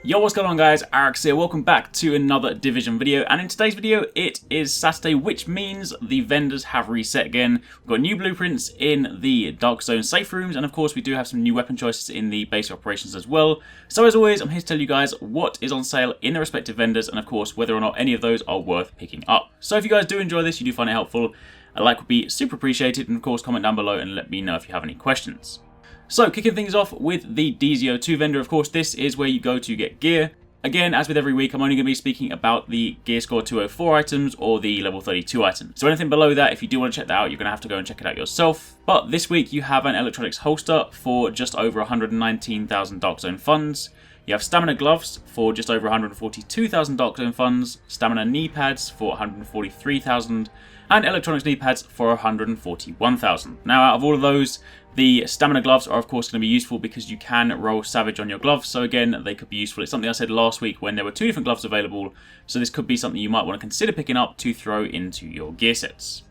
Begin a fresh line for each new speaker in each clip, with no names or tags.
Yo, what's going on guys, Arekkz here, welcome back to another Division video, and in today's video it is Saturday, which means the vendors have reset again. We've got new blueprints in the Dark Zone safe rooms, and of course we do have some new weapon choices in the base operations as well. So as always, I'm here to tell you guys what is on sale in the respective vendors, and of course whether or not any of those are worth picking up. So if you guys do enjoy this, you do find it helpful, a like would be super appreciated, and of course comment down below and let me know if you have any questions. So, kicking things off with the DZ02 vendor, of course, this is where you go to get gear. Again, as with every week, I'm only going to be speaking about the gear score 204 items or the level 32 items. So anything below that, if you do want to check that out, you're going to have to go and check it out yourself. But this week, you have an electronics holster for just over 119,000 Dark Zone funds. You have stamina gloves for just over 142,000 Dark Zone funds, stamina knee pads for 143,000, and electronics knee pads for 141,000. Now, out of all of those, the stamina gloves are of course going to be useful because you can roll Savage on your gloves, so again, they could be useful. It's something I said last week when there were two different gloves available, so this could be something you might want to consider picking up to throw into your gear sets.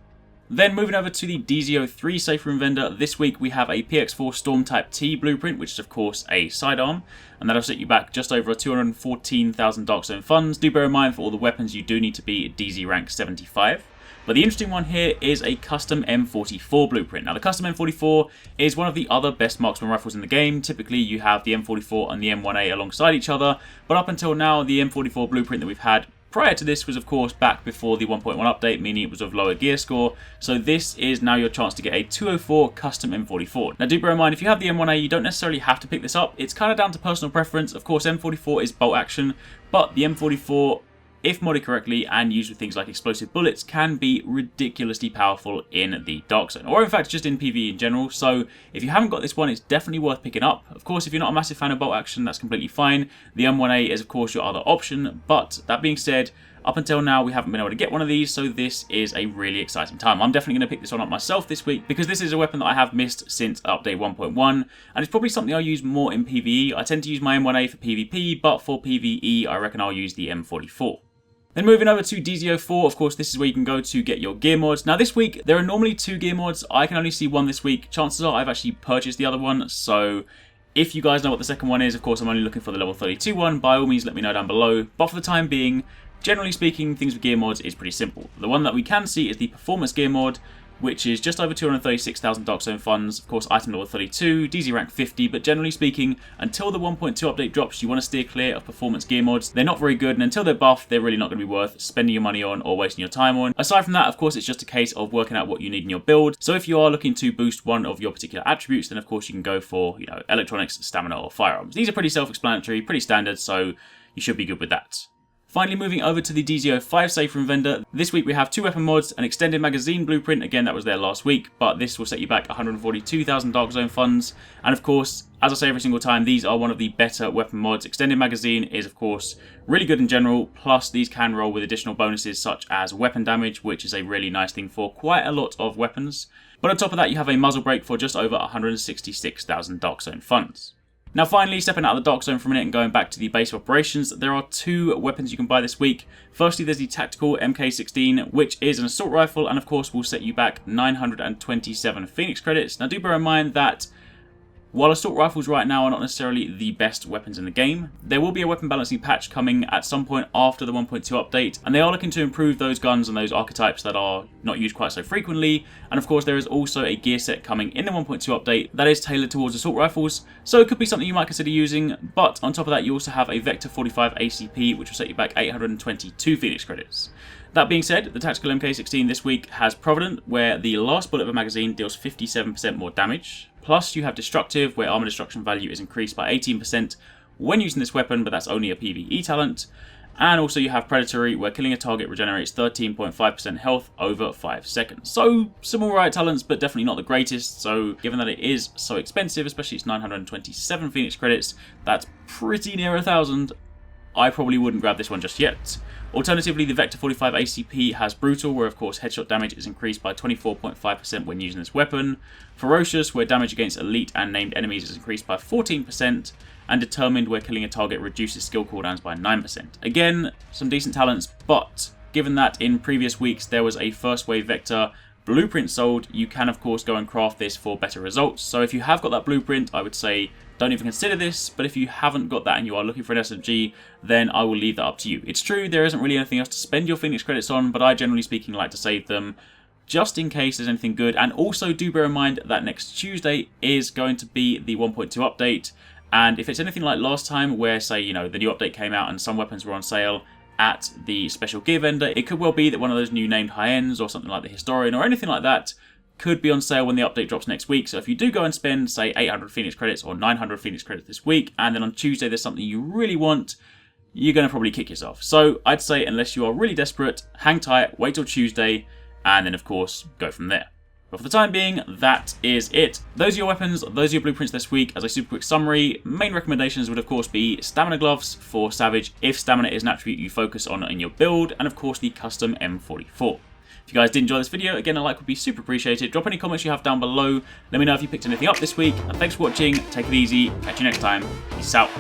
Then moving over to the DZ03 safe room vendor, this week we have a PX4 Storm Type T blueprint, which is of course a sidearm, and that'll set you back just over 214,000 Dark Zone funds. Do bear in mind for all the weapons you do need to be DZ rank 75. But the interesting one here is a custom M44 blueprint. Now the custom M44 is one of the other best marksman rifles in the game. Typically you have the M44 and the M1A alongside each other, but up until now the M44 blueprint that we've had prior to this was of course back before the 1.1 update, meaning it was of lower gear score. So this is now your chance to get a 204 custom M44. Now do bear in mind, if you have the M1A, you don't necessarily have to pick this up. It's kind of down to personal preference. Of course M44 is bolt action, but the M44, if modded correctly and used with things like explosive bullets, can be ridiculously powerful in the Dark Zone, or in fact just in PvE in general. So if you haven't got this one, it's definitely worth picking up. Of course, if you're not a massive fan of bolt action, that's completely fine. The M1A is of course your other option, but that being said, up until now we haven't been able to get one of these, so this is a really exciting time. I'm definitely going to pick this one up myself this week because this is a weapon that I have missed since update 1.1, and it's probably something I'll use more in PvE. I tend to use my M1A for PvP, but for PvE I reckon I'll use the M44. Then moving over to DZ04, of course this is where you can go to get your gear mods. Now this week, there are normally two gear mods. I can only see one this week. Chances are I've actually purchased the other one, so if you guys know what the second one is, of course I'm only looking for the level 32 one. By all means let me know down below. But for the time being, generally speaking, things with gear mods is pretty simple. The one that we can see is the performance gear mod, which is just over 236,000 Dark Zone funds, of course item level 32, DZ rank 50, but generally speaking, until the 1.2 update drops, you want to steer clear of performance gear mods. They're not very good, and until they're buffed, they're really not going to be worth spending your money on or wasting your time on. Aside from that, of course, it's just a case of working out what you need in your build. So if you are looking to boost one of your particular attributes, then of course you can go for, electronics, stamina, or firearms. These are pretty self-explanatory, pretty standard, so you should be good with that. Finally, moving over to the DZ05 safe room vendor, this week we have two weapon mods, an extended magazine blueprint, again that was there last week, but this will set you back 142,000 Dark Zone funds, and of course, as I say every single time, these are one of the better weapon mods. Extended magazine is of course really good in general, plus these can roll with additional bonuses such as weapon damage, which is a really nice thing for quite a lot of weapons. But on top of that, you have a muzzle brake for just over 166,000 Dark Zone funds. Now finally, stepping out of the Dark Zone for a minute and going back to the base of operations, there are two weapons you can buy this week. Firstly, there's the tactical MK16, which is an assault rifle, and of course will set you back 927 Phoenix credits. Now do bear in mind that while assault rifles right now are not necessarily the best weapons in the game, there will be a weapon balancing patch coming at some point after the 1.2 update, and they are looking to improve those guns and those archetypes that are not used quite so frequently. And of course there is also a gear set coming in the 1.2 update that is tailored towards assault rifles, so it could be something you might consider using. But on top of that, you also have a Vector 45 ACP, which will set you back 822 Phoenix credits. That being said, the tactical MK16 this week has Provident, where the last bullet of a magazine deals 57% more damage. Plus, you have Destructive, where armor destruction value is increased by 18% when using this weapon, but that's only a PvE talent. And also you have Predatory, where killing a target regenerates 13.5% health over 5 seconds. So, some alright talents, but definitely not the greatest. So, given that it is so expensive, especially it's 927 Phoenix credits, that's pretty near 1,000, I probably wouldn't grab this one just yet. Alternatively, the Vector 45 ACP has Brutal, where of course headshot damage is increased by 24.5% when using this weapon. Ferocious, where damage against elite and named enemies is increased by 14%. And Determined, where killing a target reduces skill cooldowns by 9%. Again, some decent talents, but given that in previous weeks there was a first wave Vector blueprint sold, you can of course go and craft this for better results. So if you have got that blueprint, I would say don't even consider this, but if you haven't got that and you are looking for an SMG, then I will leave that up to you. It's true, there isn't really anything else to spend your Phoenix credits on, but I generally speaking like to save them just in case there's anything good. And also do bear in mind that next Tuesday is going to be the 1.2 update, and if it's anything like last time where, say, you know, the new update came out and some weapons were on sale at the special gear vendor, it could well be that one of those new named high-ends or something like the Historian or anything like that could be on sale when the update drops next week. So if you do go and spend, say, 800 Phoenix credits or 900 Phoenix credits this week, and then on Tuesday there's something you really want, you're going to probably kick yourself. So I'd say unless you are really desperate, hang tight, wait till Tuesday, and then of course go from there. But for the time being, that is it. Those are your weapons, those are your blueprints this week. As a super quick summary, main recommendations would of course be stamina gloves for Savage, if stamina is an attribute you focus on in your build, and of course the custom M44. If you guys did enjoy this video, again, a like would be super appreciated. Drop any comments you have down below. Let me know if you picked anything up this week. And thanks for watching. Take it easy. Catch you next time. Peace out.